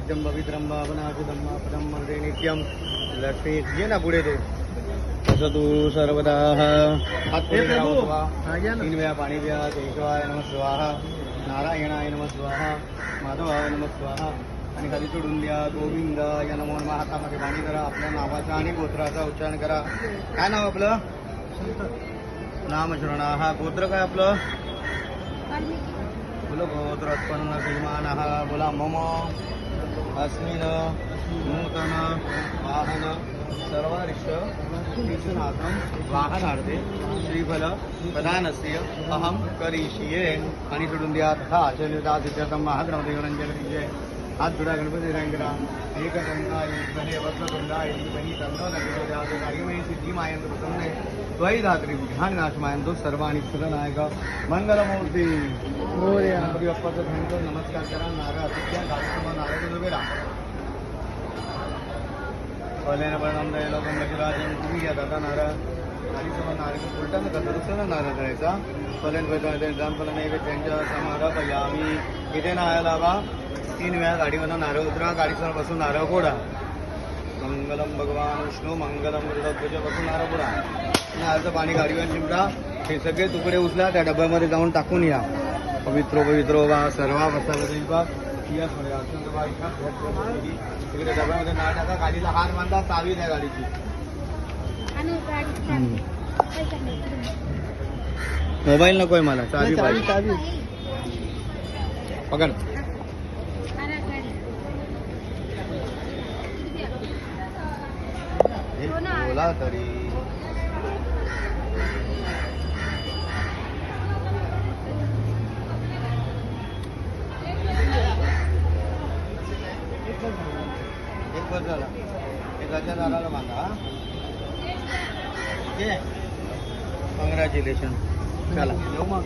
सिद्धम पवित्रम भावनाचिदम पदम मर्दे नित्यम लक्ष्मी ये ना पुढे तो तसं तू सर्वदा हात पुढे करा उजवा. 3 वेळा पाणी प्या. केशवाय नमः स्वाहा, नारायणाय नमः स्वाहा, माधवाय नमः स्वाहा आणि खाली सोडून द्या. गोविंद या नमो नमः. हातामध्ये पाणी करा. आपल्या नावाचा आणि गोत्राचा उच्चारण करा. काय नाव आपलं? नामश्रणा. हा गोत्र काय आपलं? बोलो गोत्रोत्पन्न श्रीमानः. बोला मम अस्मिन नूतन वाहन सर्वारिष्ट कृष्णार्थम वाहनार्थे श्रीफल प्रदानस्य अहम करिष्ये. आणि सोडून द्या. तथा आचर्यता सिद्ध्यर्थम महागणपतीवरंजय. हात जोडा. गणपती रंगरा. एकदंडाय विद्महे वक्रतुंडाय धीमहि तन्नो नमः. गाडीमयी सिद्धी मायंत प्रसन्ने त्वयि धात्री विघ्नानि नाशमायंतो. सर्वाणि सुरनायक मंगलमूर्ती. गणपती बाप्पाचं ध्यान नमस्कार करा. नारळ अतिथ्या गाडीसमोर नारळ उभे राहा. पहिल्याने परिणाम द्यायला गणपतीराजन तुम्ही घ्या दादा नारळ. गाडीसमोर नारळ उलटा नका दुसरा नारळ करायचा. पहिल्याने एक्झाम्पल त्यांच्या समारंभ यामी इथे नारळ बा. 3 वेळा गाडीमधून नारळ उतरा. गाडीसमोर बसून नारळ फोडा. मंगलम भगवान विष्णू मंगलम गरुडध्वज बसून नारळ फोडा. नारळचं पाणी गाडीवर शिंपडा. हे सगळे तुकडे उचला. त्या डब्यामध्ये जाऊन टाकून या. पवित्रो वा सर्वा बसा बा. तिकडे डब्यामध्ये नारळ टाका. गाडीला हार बांधा. चावी द्या गाडीची. मोबाईल नकोय मला. चावी पाहिजे. पकड. बोला तरी एक वर्ष झाला. एकाच्या दाराला बांधा. ठीक आहे. कॉंग्रॅच्युलेशन. चला येऊ मग.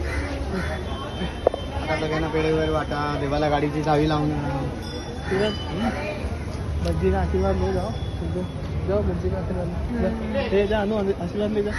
आता सगळ्यांना पेढे वगैरे वाटा. देवाला गाडीची चावी लावून भजी का आशीर्वाद ले जाओ. जाओ भजी का आशीर्वाद ले जा. आशीर्वाद ले जा.